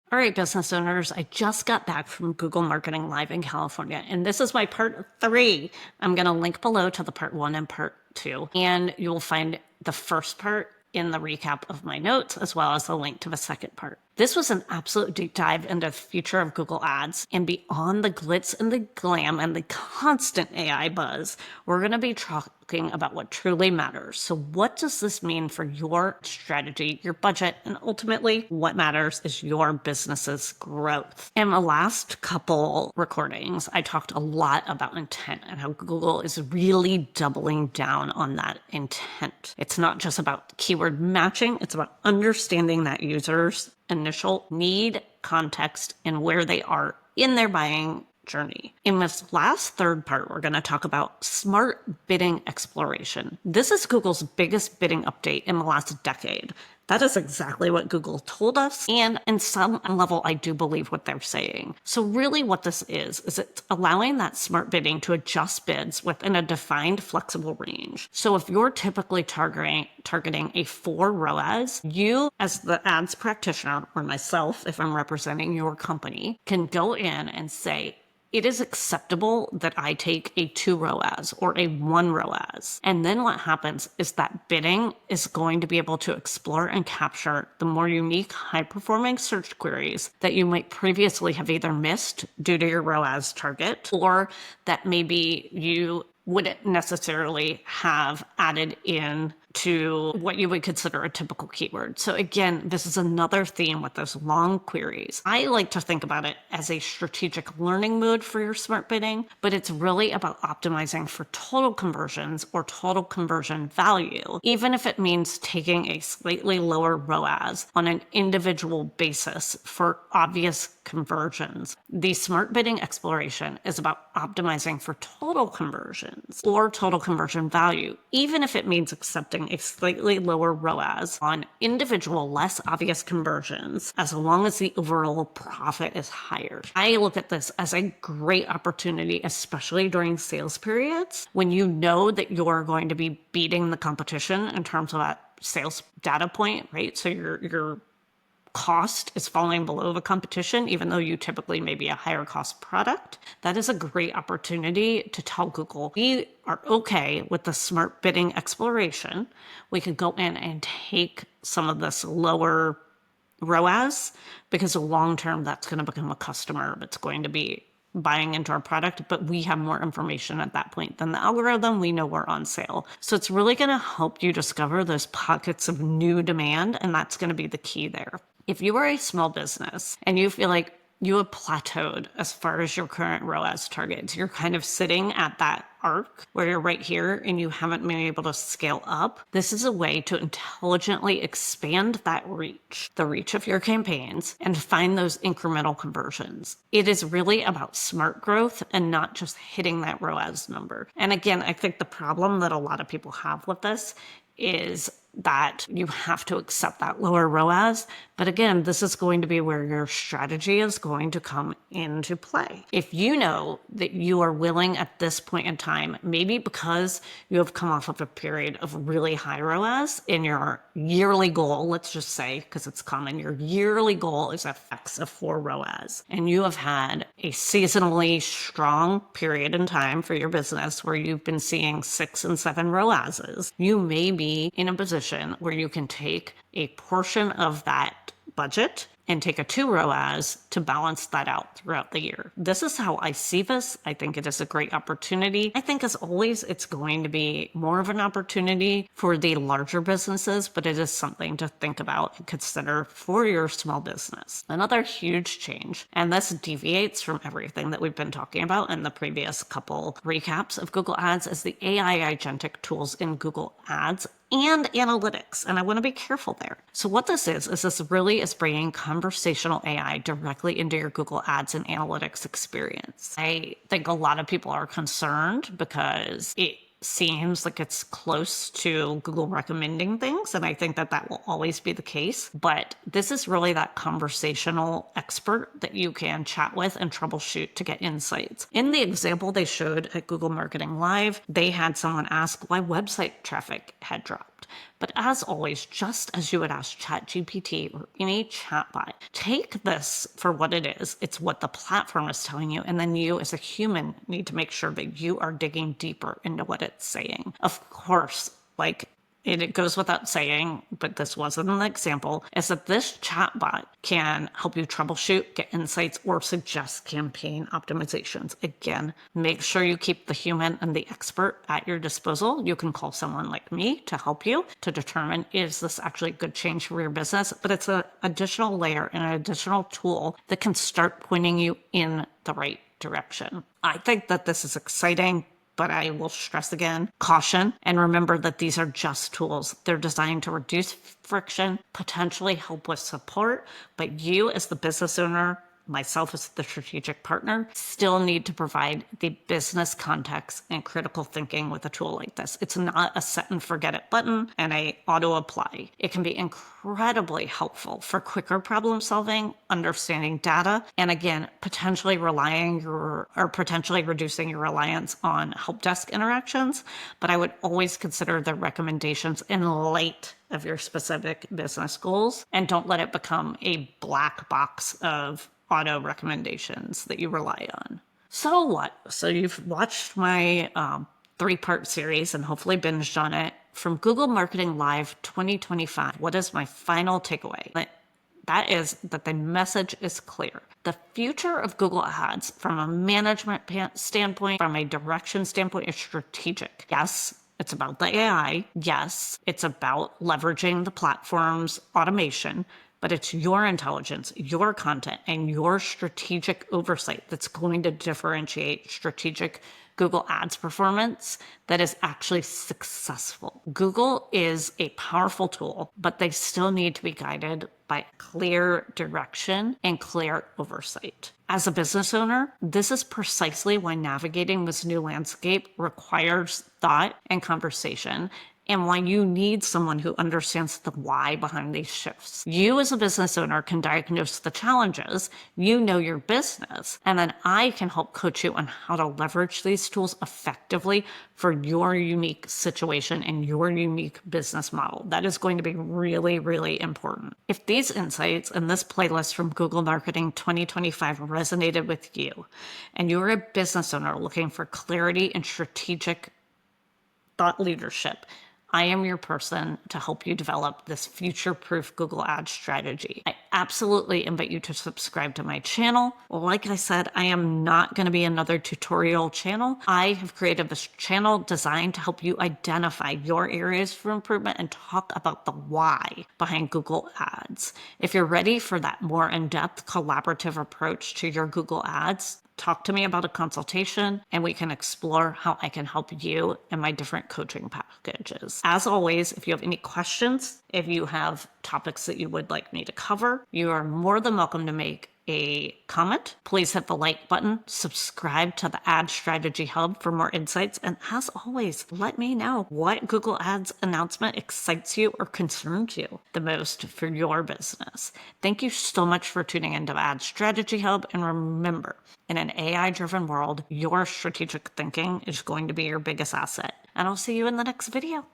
All right, business owners, I just got back from Google Marketing Live in California, and this is my part 3. I'm going to link below to the part 1 and part 2, and you'll find the first part in the recap of my notes, as well as a link to the second part. This was an absolute deep dive into the future of Google Ads, and beyond the glitz and the glam and the constant AI buzz, we're going to be talking about what truly matters. So what does this mean for your strategy, your budget, and ultimately what matters is your business's growth? In the last couple recordings, I talked a lot about intent and how Google is really doubling down on that intent. It's not just about keyword matching, it's about understanding that user's initial need, context, and where they are in their buying journey. In this last third part, we're going to talk about smart bidding exploration. This is Google's biggest bidding update in the last decade. That is exactly what Google told us, and in some level, I do believe what they're saying. So really what this is it's allowing that smart bidding to adjust bids within a defined flexible range. So if you're typically targeting a 4 ROAS, you as the ads practitioner, or myself, if I'm representing your company, can go in and say, it is acceptable that I take a 2 ROAS or a 1 ROAS. And then what happens is that bidding is going to be able to explore and capture the more unique, high-performing search queries that you might previously have either missed due to your ROAS target, or that maybe you wouldn't necessarily have added in to what you would consider a typical keyword. So again, this is another theme with those long queries. I like to think about it as a strategic learning mode for your smart bidding, but it's really about optimizing for total conversions or total conversion value, even if it means taking a slightly lower ROAS on an individual basis for obvious conversions. The smart bidding exploration is about optimizing for total conversions or total conversion value, even if it means accepting a slightly lower ROAS on individual, less obvious conversions, as long as the overall profit is higher. I look at this as a great opportunity, especially during sales periods, when you know that you're going to be beating the competition in terms of that sales data point, right? So your cost is falling below the competition, even though you typically may be a higher cost product. That is a great opportunity to tell Google, we are okay with the smart bidding exploration. We can go in and take some of this lower ROAS, because long term, that's going to become a customer that's going to be buying into our product, but we have more information at that point than the algorithm. We know we're on sale. So it's really going to help you discover those pockets of new demand, and that's going to be the key there. If you are a small business and you feel like you have plateaued as far as your current ROAS targets, you're kind of sitting at that arc where you're right here and you haven't been able to scale up, this is a way to intelligently expand that reach, the reach of your campaigns, and find those incremental conversions. It is really about smart growth and not just hitting that ROAS number. And again, I think the problem that a lot of people have with this is that you have to accept that lower ROAS. But again, this is going to be where your strategy is going to come into play. If you know that you are willing at this point in time, maybe because you have come off of a period of really high ROAS in your yearly goal, let's just say, because it's common, your yearly goal is X of 4 ROAS, and you have had a seasonally strong period in time for your business where you've been seeing 6 and 7 ROASs, you may be in a position where you can take a portion of that budget and take a 2 ROAS to balance that out throughout the year. This is how I see this. I think it is a great opportunity. I think as always, it's going to be more of an opportunity for the larger businesses, but it is something to think about and consider for your small business. Another huge change, and this deviates from everything that we've been talking about in the previous couple recaps of Google Ads, is the AI agentic tools in Google Ads and analytics. And I want to be careful there. So what this is this really is bringing conversational AI directly into your Google Ads and analytics experience. I think a lot of people are concerned because it seems like it's close to Google recommending things, and I think that that will always be the case. But this is really that conversational expert that you can chat with and troubleshoot to get insights. In the example they showed at Google Marketing Live, they had someone ask why website traffic had dropped. script. But as always, just as you would ask ChatGPT or any chatbot, take this for what it is. It's what the platform is telling you. And then you as a human need to make sure that you are digging deeper into what it's saying. Of course, like it goes without saying, but this wasn't an example, is that this chatbot can help you troubleshoot, get insights, or suggest campaign optimizations. Again, make sure you keep the human and the expert at your disposal. You can call someone like me to help you to determine, is this actually a good change for your business? But it's an additional layer and an additional tool that can start pointing you in the right direction. I think that this is exciting, but I will stress again, caution, and remember that these are just tools. They're designed to reduce friction, potentially help with support, but you as the business owner, myself as the strategic partner, still need to provide the business context and critical thinking with a tool like this. It's not a set and forget it button and a auto apply. It can be incredibly helpful for quicker problem solving, understanding data, and again, potentially reducing your reliance on help desk interactions. But I would always consider the recommendations in light of your specific business goals, and don't let it become a black box of auto recommendations that you rely on. So what? So you've watched my 3-part series and hopefully binged on it. From Google Marketing Live 2025, what is my final takeaway? That is that the message is clear. The future of Google Ads from a management standpoint, from a direction standpoint, is strategic. Yes, it's about the AI. Yes, it's about leveraging the platform's automation, but it's your intelligence, your content, and your strategic oversight that's going to differentiate strategic Google Ads performance that is actually successful. Google is a powerful tool, but they still need to be guided by clear direction and clear oversight. As a business owner, this is precisely why navigating this new landscape requires thought and conversation, and why you need someone who understands the why behind these shifts. You as a business owner can diagnose the challenges, you know your business, and then I can help coach you on how to leverage these tools effectively for your unique situation and your unique business model. That is going to be really, really important. If these insights and this playlist from Google Marketing 2025 resonated with you, and you're a business owner looking for clarity and strategic thought leadership, I am your person to help you develop this future-proof Google Ads strategy. I absolutely invite you to subscribe to my channel. Like I said, I am not going to be another tutorial channel. I have created this channel designed to help you identify your areas for improvement and talk about the why behind Google Ads. If you're ready for that more in-depth collaborative approach to your Google Ads, talk to me about a consultation and we can explore how I can help you in my different coaching packages. As always, if you have any questions, if you have topics that you would like me to cover, you are more than welcome to make a comment. Please hit the like button, subscribe to the Ad Strategy Hub for more insights, and as always, let me know what Google Ads announcement excites you or concerns you the most for your business. Thank you so much for tuning into Ad Strategy Hub, and remember, in an AI-driven world, your strategic thinking is going to be your biggest asset. And I'll see you in the next video.